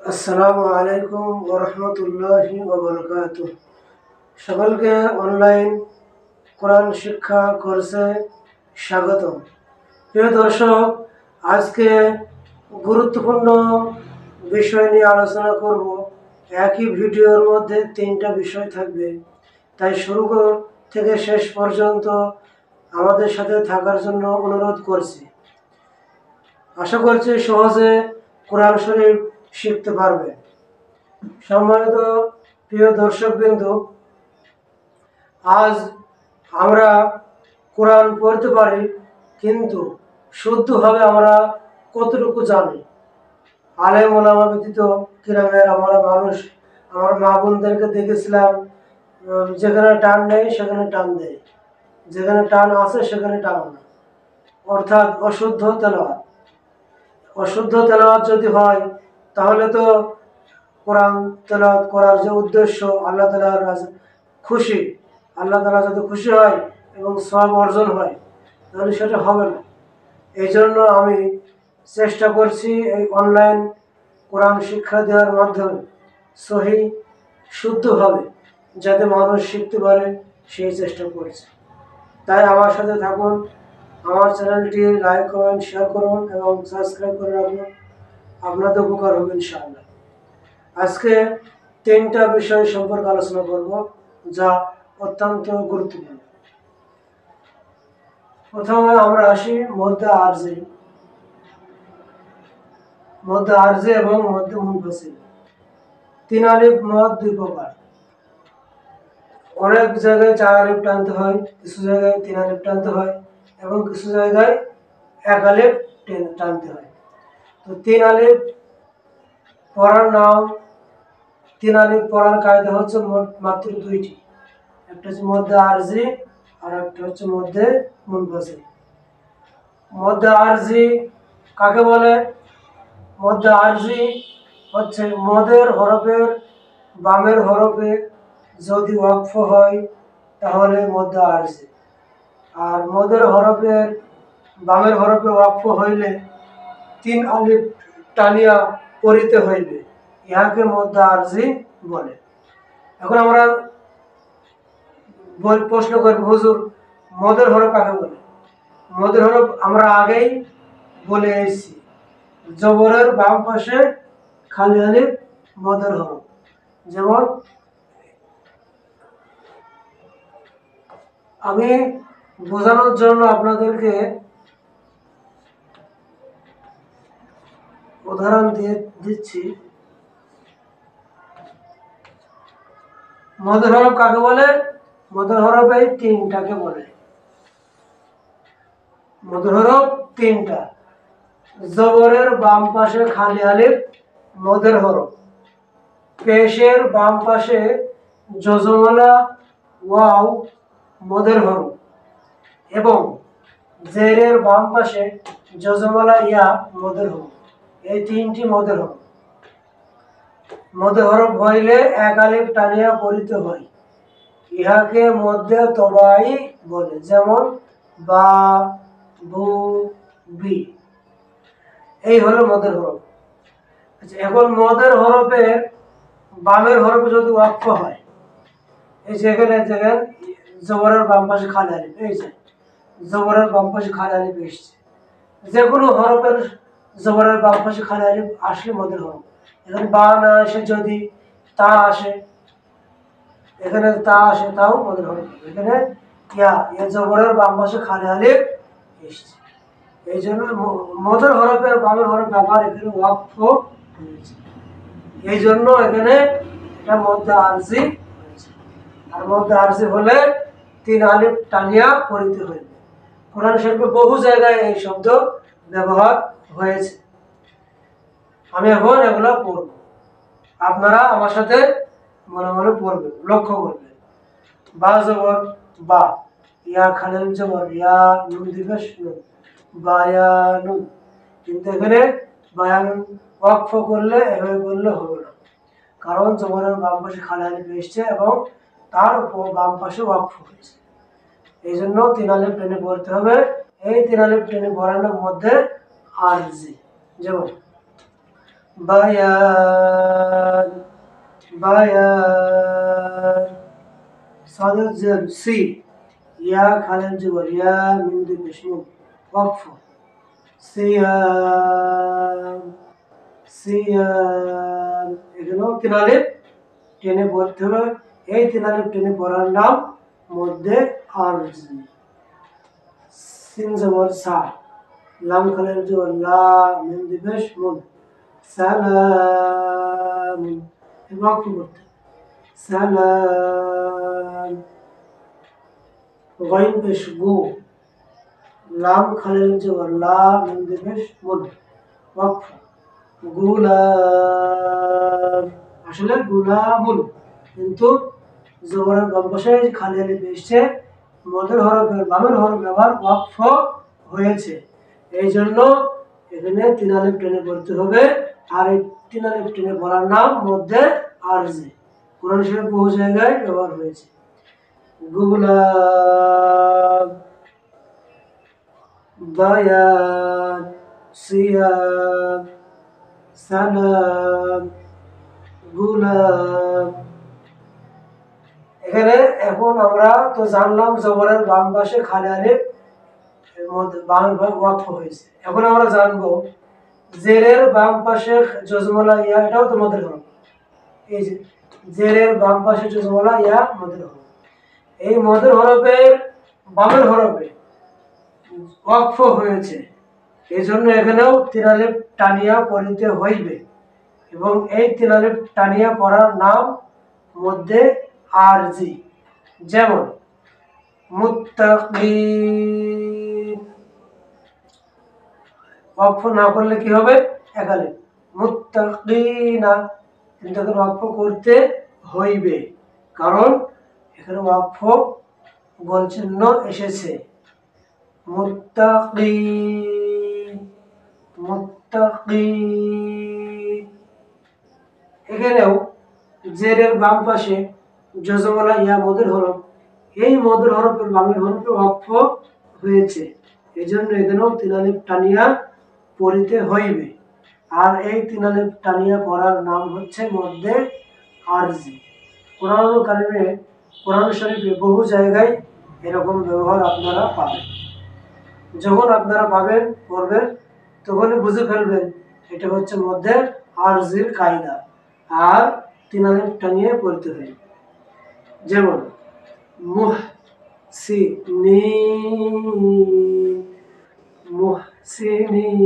আসসালামু আলাইকুম ওয়া রাহমাতুল্লাহি ওয়া বারাকাতুহু। সকলকে অনলাইন কোরআন শিক্ষা কোর্সে স্বাগতম। প্রিয় দর্শক, আজকে গুরুত্বপূর্ণ বিষয় নিয়ে আলোচনা করব। একই ভিডিওর মধ্যে 3টা বিষয় থাকবে, তাই শুরু থেকে শেষ পর্যন্ত আমাদের সাথে থাকার জন্য অনুরোধ করছি। আশা করছি সহজে কোরআন শরীফ শিখতে পারবে। সম্মানিত প্রিয় দর্শকবৃন্দ, আজ আমরা কোরআন পড়তে পারি, কিন্তু শুদ্ধভাবে আমরা কতটুকু জানি? আলেম ওলামা ব্যতীত গ্রামের আমরা মানুষ, আমার মা বোনদেরকে দেখেছিলাম, যেখানে টান নেই সেখানে টান দেয়, যেখানে টান আছে সেখানে টান না, অর্থাৎ অশুদ্ধ তেলাওয়াত। অশুদ্ধ তেলাওয়াত যদি হয় তাহলে তো কোরআন তেলাওয়াত করার যে উদ্দেশ্য, আল্লাহ তাআলার খুশি, আল্লাহ তাআলা যদি খুশি হয় এবং সওয়াব অর্জন হয়, তাহলে সেটা হবে না। এই জন্য আমি চেষ্টা করছি এই অনলাইন কোরআন শিক্ষা দেওয়ার মাধ্যমে সহি শুদ্ধভাবে যাতে মানুষ শিখতে পারে, সেই চেষ্টা করছি। তাই আমার সাথে থাকুন, আমার চ্যানেলটি লাইক কমেন্ট শেয়ার করুন এবং সাবস্ক্রাইব করে রাখুন। আপনাদের উপকার হবে ইনশাআল্লাহ। আজকে 3টা বিষয় সম্পর্কে আলোচনা করব, যা অত্যন্ত গুরুত্বপূর্ণ। প্রথমে আমরা আসি মধ্যে আরজি এবং মধ্যে মুনফাসিল। 3 আলিফ মদ 2 প্রকার। অনেক জায়গায় 4 আলিফ টানতে হয়, কিছু জায়গায় 3 আলিফ টানতে হয় এবং কিছু জায়গায় 1 আলিফ টানতে হয়। তো 3 আলিফ পড়ার নাম, 3 আলিফ পড়ার কায়দা হচ্ছে মাত্র 2টি। একটা হচ্ছে মধ্যে আরজি আর একটা হচ্ছে মধ্যে মুনফাসিল। মধ্যে আরজি কাকে বলে? মধ্যে আরজি হচ্ছে মদের হরফের বামের হরফে যদি ওয়াকফ হয় তাহলে মধ্যে আরজি, আর মদের হরফের বামের হরফে ওয়াকফ হইলে 3 আলিফ টানিয়া পড়িতে হইবে, ইহাকে মধ্যে আরজি বলে। এখন আমরা প্রশ্ন করব, হুজুর মদের হরফ কাকে বলে? মদের হরফ আমরা আগেই বলে এসেছি, জবরের বাম পাশে খালি আলিফ মদের হরফ। যেমন আমি বোঝানোর জন্য আপনাদেরকে উদাহরণ দিচ্ছি। মদের হরফ কাকে বলে? মদের হরফ এই 3টাকে বলে। মদের হরফ 3টা। জবরের বাম পাশে খালি আলিফ মদের হরফ, পেশের বাম পাশে যজমলা ওয়াও মদের হরফ এবং জেরের বাম পাশে যজমলা ইয়া মদের হরফ। এই 3টি মদের হরফ। মদের হরফ হইলে 1 আলিফ টানিয়া পড়িতে হয়, ইহাকে মধ্যে তবাই বলে। যেমন বা, বু, বি, এই হলো মদের হরফ। আচ্ছা, এখন মদের হরফের বামের হরফে যদি ওয়াকফ হয়, এই যেখানে দেখেন জবরের বাম পাশে খালি আলিফ, এই যে জবরের বাম পাশে খালি আলিফ এসছে, যে কোনো হরফের জবরের বাম পাশে খালি আলিফ আসলে মদের হরফ। এখানে বা না আসে, যদি তা আসে, এখানে তা আসে, তাও মদের হরফ। এখানে ইয়া জবরের বাম পাশে খালি আলিফ এসছে, এই জন্য মদের হরফের বামের হরফ আবার এখানে ওয়াকফ হয়েছে, এই জন্য এখানে এটা মধ্যে আরজি হয়েছে। আর মধ্যে আরজি হলে 3 আলিফ টানিয়া পড়িতে হইবে। কোরআন শরীফে বহু জায়গায় এই শব্দ ব্যবহার হয়েছে। আমি এখন এগুলো পড়ব, আপনারা আমার সাথে মনে মনে পড়বেন, লক্ষ্য করবেন। বা জবর বা, ইয়া খালিল জবর ইয়া, নুন দিবস নুন, বায়ানুন। কিন্তু এখানে বায়ানুন ওয়াকফ করলে এভাবে বললে হবে না, কারণ জবরের বাম পাশে খালি আলিফ এসছে এবং তার উপর বাম পাশে ওয়াকফ হয়েছে, এই জন্য 3 আলিফ টেনে পড়তে হবে। এই 3 আলিফ টেনে পড়ানোর মধ্যে আরজি। যেমন বায়ান বায়ান। সাদের জের সি, ইয়া খালের জবর ইয়া, মিম দুই পেশ নুন, ওয়াকফ। সিয়াম সিয়াম। এখানেও তিন আলিফ টেনে পড়তে হবে। এই তিন আলিফ টেনে পড়ার নাম মধ্যে আরজ। সিন জবর সা, লাম খালের জবর লা, মিম দুই পেশ মুন, সালাম। ওয়াকফ করতে সালাম। গাইন পেশ গু, লাম খালের জবর লা, মিম দুই পেশ মুন, ওয়াকফ। গুলাম, আসলে গুলামুন, কিন্তু জবরের বাম পাশে খালি আলিফ এসছে, মদের হরফের বামের হরফ ব্যবহার ওয়াকফ হয়েছে, এই জন্য এখানে তিন আলিফ টেনে পড়তে হবে। আর এই তিন আলিফ টেনে পড়ার নাম মধ্যে আরজি, কোরআন শরীফে বহু জায়গায় ব্যবহার হয়েছে। গুলাম বায়ান সিয়াম সালাম গুলাম। এখানে এখন আমরা তো জানলাম জবরের বাম পাশে খালি আলিফ বাম ওয়াকফ হয়েছে। এখন আমরা জানবো জেরের বাম পাশে জজমলা ইয়া, এটাও তো মদের হরফ। এই যে জেরের বাম পাশে জজমলা ইয়া মদের হরফ, এই মদের হরফের বামের হরফে ওয়াকফ হয়েছে, এই জন্য এখানেও তিন আলিফ টানিয়া পড়িতে হইবে, এবং এই তিন আলিফ টানিয়া পড়ার নাম মধ্যে আরজি। যেমন মুত্তাকিন, ওয়াকফ না করলে কি হবে? এক আলিফ। মুত্তাকিনা, কিন্তু এখানে ওয়াকফ করতে হইবে, কারণ এখানে ওয়াকফ গোল চিহ্ন এসেছে। মুত্তাকিন মুত্তাকিন। এখানেও জেরের বাম পাশে জজমলা ইয়া মদের হরফ, এই মদের হরফের বামের হরফে ওয়াকফ হয়েছে, এই জন্য এখানেও তিন আলিফ টানিয়া পড়িতে হইবে। আর এই তিন আলিফ টানিয়া পড়ার নাম হচ্ছে মধ্যে আরজি। কোরআন কারিমে, কোরআন শরীফে বহু জায়গায় এরকম ব্যবহার আপনারা পাবেন। যখন আপনারা পাবেন পড়বেন, তখনই বুঝে ফেলবেন এটা হচ্ছে মধ্যে আরজির কায়দা, আর তিন আলিফ টানিয়ে পড়তে হয়। যেমন মুহসিনিন মুহসিনিন।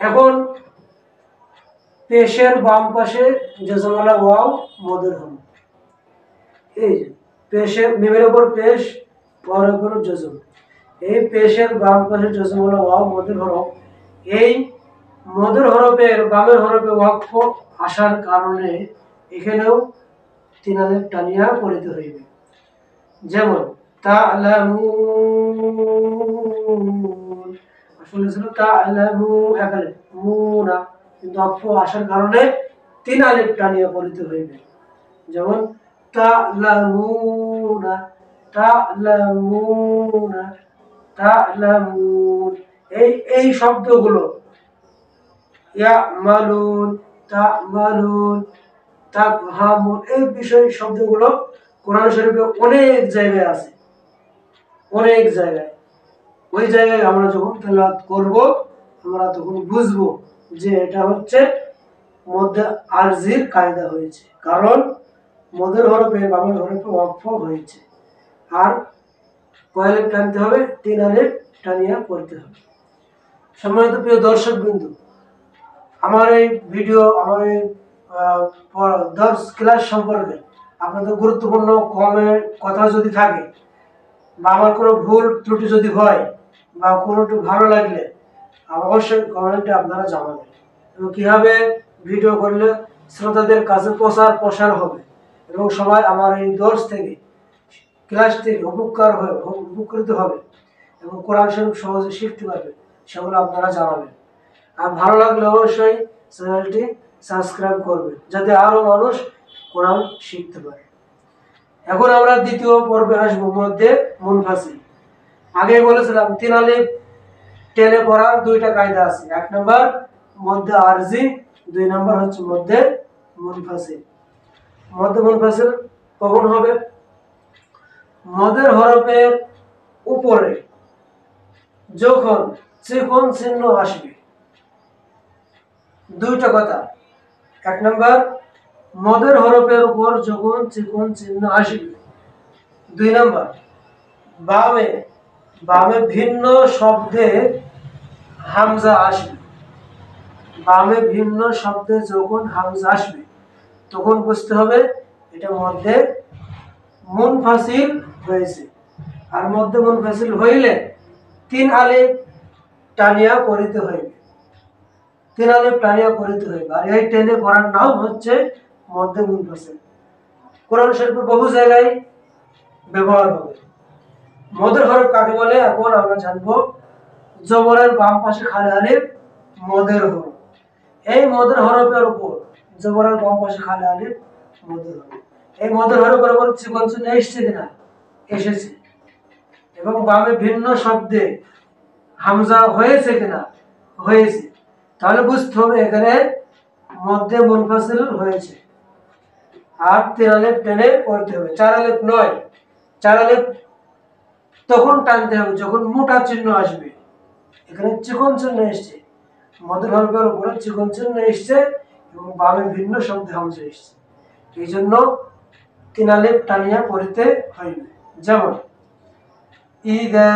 এখন পেশের বাম পাশে জজমলা ওয়াও মদের হরফ, এই পেশের মিমের উপর পেশ, ওয়ার উপর জজম, এই পেশের বাম পাশে জজমলা ওয়াও মদের হরফ, এই মদের হরফের বামের হরফে ওয়াকফ আসার কারণে এখানেও তিন আলিফ টানিয়া পড়িতে হইবে। যেমন তা'লামুন, আসলে ছিল তা'লামু এক আলিফ, মুনা, কিন্তু ওয়াকফ আসার কারণে তিন আলিফ টানিয়া পড়িতে হইবে। যেমন তা'লামুনা তা'লামুনা তা'লামুন। এই শব্দগুলো ইয়ামালুন তা'মালুন তাফহামুন, এই বিষয় শব্দগুলো কোরআন শরীফে অনেক জায়গায় আছে, অনেক জায়গায়। ওই জায়গায় আমরা যখন তেলাওয়াত করব, আমরা তখন বুঝবো যে এটা হচ্ছে মধ্যে আরজির কায়দা হয়েছে, কারণ মদের হরফে বামের হরফে ওয়াকফ হয়েছে। আর কয় আলিফ টানতে হবে? তিন আলিফ টানিয়া পড়তে হবে। সম্মানিত প্রিয় দর্শক বিন্দু, আমার এই ভিডিও, আমার এই দর্শ ক্লাস সম্পর্কে আপনাদের গুরুত্বপূর্ণ কমেন্ট কথা যদি থাকে, বা আমার কোনো ভুল ত্রুটি যদি হয়, বা কোনোটু ভালো লাগলে অবশ্যই কমেন্টে আপনারা জানাবেন, এবং কীভাবে ভিডিও করলে শ্রোতাদের কাছে প্রসার হবে, এবং সবাই আমার এই দর্শ থেকে, ক্লাস থেকে উপকৃত হবে, এবং কোরআন শরীফ সহজে শিখতে পারবে, সেগুলো আপনারা জানাবেন। আর ভালো লাগলে অবশ্যই চ্যানেলটি সাবস্ক্রাইব করবেন, যাতে আরও মানুষ কোরআন শিখতে পারে। এখন আমরা দ্বিতীয় পর্বে আসবো, মধ্যে মুনফাসিল। আগে বলেছিলাম তিন আলিফ টেনে পড়ার দুইটা কায়দা আছে। এক নম্বর মধ্যে আরজি, দুই নম্বর হচ্ছে মধ্যে মুনফাসিল। মধ্যে মুনফাসিল কখন হবে? মদের হরফের উপরে যখন চিকন চিহ্ন আসবে। দুইটা কথা, এক নম্বর মদের হরফের উপর যখন চিকন চিহ্ন আসবে, দুই নম্বর বামে বামে ভিন্ন শব্দে হামজা আসবে। বামে ভিন্ন শব্দে যখন হামজা আসবে তখন বুঝতে হবে এটা মধ্যে মুনফাসিল হয়েছে। আর মধ্যে মুনফাসিল হইলে 3 আলিফ টানিয়া পড়িতে হইবে। 3 আলিফ টানিয়া পড়িতে হইবে। আর এই টেনে পড়ার নাম হচ্ছে মধ্যে মুনফাসিল। কোরআন শরীফে বহু জায়গায় ব্যবহার হবে। মদের হরফ কাকে বলে এখন আমরা জানবো। জবরের বাম পাশে খালি আলিফ মদের হরফ। এই মদের হরফের উপর জবরের বাম পাশে খালি আলিফ মদের হরফ। এই মদের হরফের উপর চিকন চিহ্ন এসেছে কিনা? এসেছে। এবং বামে ভিন্ন শব্দে হামজা হয়েছে কিনা? হয়েছে। তাহলে বুঝতে হবে এখানে মধ্যে মুনফাসিল হয়েছে। আর 3 আলিফ টেনে পড়তে হবে। 4 আলিফ নয়, 4 আলিফ তখন টানতে হবে যখন মোটা চিহ্ন আসবে। এখানে চিকন চিহ্ন এসছে, মদের হরফের উপরে চিকন চিহ্ন এসছে এবং বামে ভিন্ন শব্দে হামজা এসছে। এই জন্য 3 আলিফ টানিয়া পড়িতে হইবে। যেমন ইদা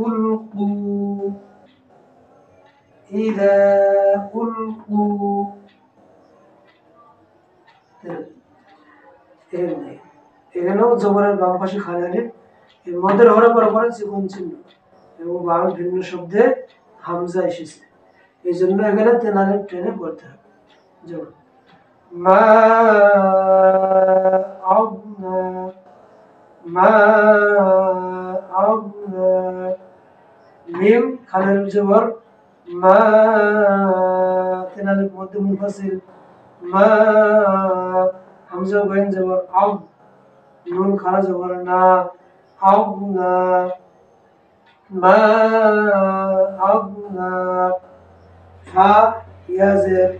উলকু, ইদা উলকু, এখানেও জবরের বাম পাশে খালি আলিফ, এই মদের হরফের উপরে চিকন চিহ্ন এবং বামে ভিন্ন শব্দে হামজা এসেছে। এই জন্য এখানে 3 আলিফ টেনে পড়তে হবে। যেমন মা আবনা, মা আবনা, মিম খালি আলিফ জবর মা, 3 আলিফ মধ্যে মুনফাসিল মা, হামজা গইন জবর আব, নুন খারা জবর না, আবনা, মা আবনা, ফা ইয়াজের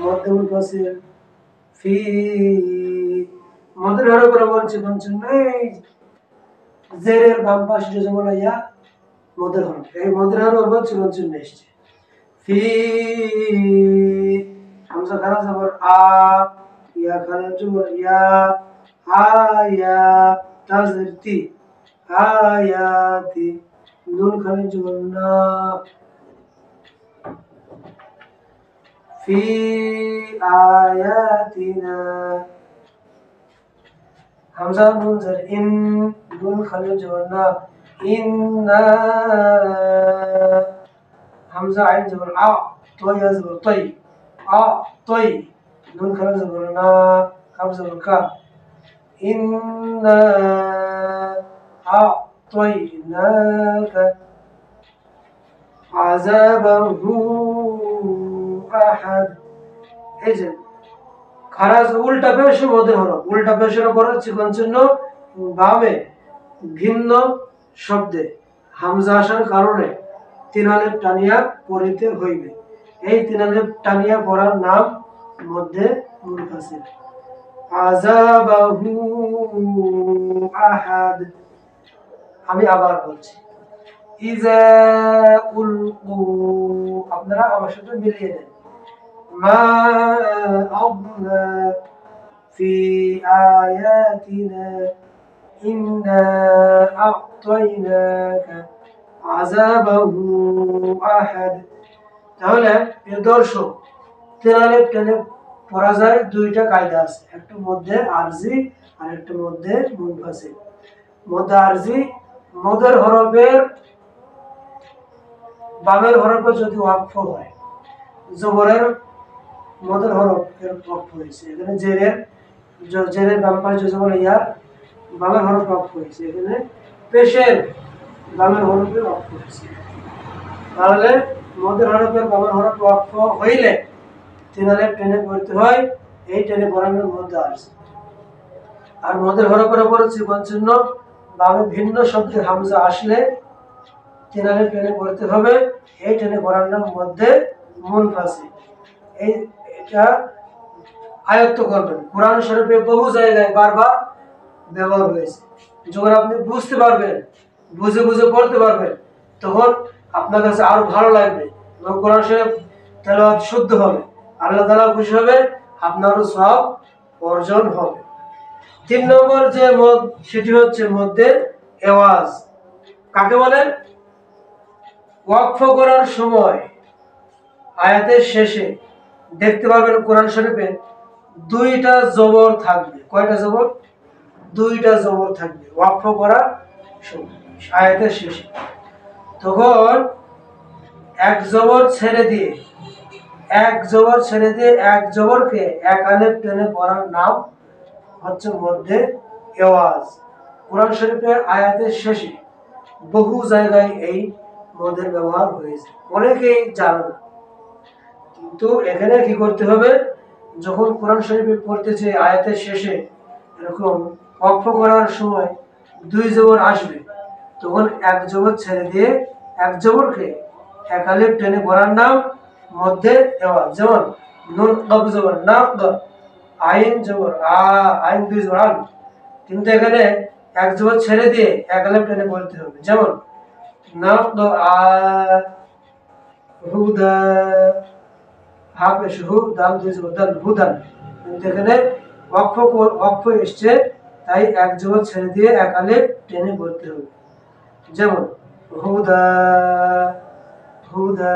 মধ্যে মুনফাসিল ফি, মদের হরফের উপর চিকন চিহ্ন, জেরের বাম পাশে যেমন ইয়া মদের হরফ, এই মদের হরফের উপর চিকন চিহ্ন এসেছে। ফি, হামজা খারা জবর আ, ইয়া খারা জবর ইয়া, আয়া তাজের তি, আয়াতি, নুন খারা জবর না, ফি আয়াতিনা, হামজা নুন জের ইন, নুন খালি জবর না, ইন্না, হামজা আইন জবর আ, তয় জবর তয়, আ তয়, নুন খালি জবর না, কাফ জবর কা, ইন্না আ তয়নাকা আযাবাহু আহাদ। এই যে খারাজ উল্টা পেশে মধ্যে হরফ, উল্টা পেশের উপর চিকন চিহ্ন বামে ভিন্ন শব্দে হামজা আসার কারণে 3 আলিফ টানিয়া পড়িতে হইবে। এই 3 আলিফ টানিয়া পড়ার নাম মধ্যে মুনফাসিল। আযাবাহু আহাদ। আমি আবার বলছি, ইযা উলকু, আপনারা আমার সাথে মিলিয়ে দেন। মা আবনা ফি আয়াতিনা ইন্না আ'তাইনাকা আযাবাহু আহাদ। তাহলে প্রিয় দর্শক, 3 আলিফ টেনে পড়া যায় দুইটা কায়দা আছে, একটা মধ্যে আরজি আর একটা মধ্যে মুনফাসিল। মধ্যে আরজি মদের হরফের বামের হরফে যদি ওয়াকফ হয়, জবরের মদের হরফের ওয়াকফ হয়েছে, এখানে জেরের বাম পাশে জবর ইয়া বামের হরফ ওয়াকফ হয়েছে, এখানে পেশের বামের হরফে ওয়াকফ হয়েছে। তাহলে মদের হরফের বামের হরফ ওয়াকফ হইলে 3 আলিফ টেনে পড়তে হয়। এই টেনে পড়ানোর মধ্যে আছে। আর মদের হরফের উপর চিকন চিহ্ন বামে ভিন্ন শব্দের হামজা আসলে 3 আলিফ টেনে পড়তে হবে। এই টেনে পড়ার নাম মধ্যে মুনফাসিল। এটা আয়ত্ত করবেন। কোরআন শরীফে বহু জায়গায় বারবার ব্যবহার হয়েছে। যখন আপনি বুঝতে পারবেন, বুঝে বুঝে পড়তে পারবেন, তখন আপনার কাছে আরো ভালো লাগবে এবং কোরআন শরীফ তেলাওয়াত শুদ্ধ হবে, আল্লাহ তাআলা খুশি হবে, আপনারও সওয়াব অর্জন হবে। 3 নম্বর যে মদ, সেটি হচ্ছে মধ্যে আওয়াজ। কাকে বলেন? ওয়াকফ করার সময় আয়াতের শেষে দেখতে পাবেন কোরআন শরীফে 2টা জবর থাকবে। কয়টা জবর? 2টা জবর থাকবে ওয়াকফ করার সময় আয়াতের শেষে। তখন এক জবর ছেড়ে দিয়ে এক জবরকে এক আলিফ টেনে পড়ার নাম হচ্ছে মধ্যে আওয়াজ। কোরআন শরীফের আয়াতের শেষে বহু জায়গায় এই মদের ব্যবহার হয়েছে, অনেকেই জানে না। কিন্তু এখানে কি করতে হবে, যখন কোরআন শরীফে পড়তেছে আয়াতের শেষে এরকম ওয়াকফ করার সময় 2 জবর আসবে, তখন এক জবর ছেড়ে দিয়ে এক জবরকে এক আলিফ টেনে পড়ার নাম মধ্যে আওয়াজ। যেমন নুন কব জবর না, আইন জবর আ, আইন 2 জবর আন। কিন্তু এখানে এক জবর ছেড়ে দিয়ে এক আলিফ টেনে পড়তে হবে। যেমন নাকদ আ, হুদা, হা পেশ হু, দাম 2 জবর দান, হুদান। কিন্তু এখানে ওয়াকফ এসছে, তাই এক জবর ছেড়ে দিয়ে এক আলিফ টেনে পড়তে হবে। যেমন হুদা, হুদা।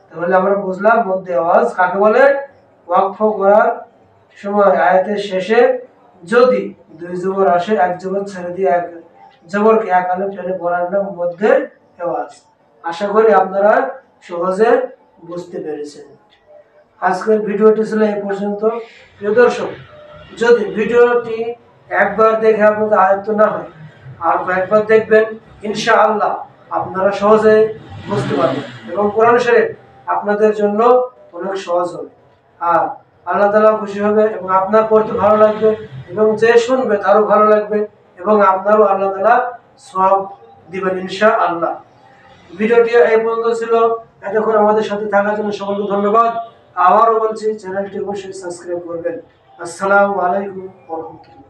তাহলে আমরা বুঝলাম মধ্যে আওয়াজ কাকে বলে। ওয়াকফ করার সময় আয়াতের শেষে যদি 2 জবর আসে, এক জবর ছেড়ে দিয়ে এক জবরকে এক আলিফ টেনে পড়ার নাম মধ্যে আওয়াজ। আশা করি আপনারা সহজে বুঝতে পেরেছেন। আজকের ভিডিওটি ছিল এই পর্যন্ত। প্রিয় দর্শক, যদি ভিডিওটি একবার দেখে আপনাদের আয়ত্ত না হয়, আর কয়েকবার দেখবেন, ইনশাআল্লাহ আপনারা সহজে বুঝতে পারবেন এবং কোরআন শরীফ আপনাদের জন্য অনেক সহজ হবে। আর আল্লাহ তাআলা খুশি হবে এবং আপনার পড়তে ভালো লাগবে এবং যে শুনবে তারও ভালো লাগবে এবং আপনারও আল্লাহ তাআলা সওয়াব দিবেন ইনশাআল্লাহ। ভিডিওটি এই পর্যন্ত ছিল। এতক্ষণ আমাদের সাথে থাকার জন্য সকলকে ধন্যবাদ। আবারও বলছি, চ্যানেলটি অবশ্যই সাবস্ক্রাইব করবেন। আসসালামু আলাইকুম ওয়া রাহমাতুল্লাহ।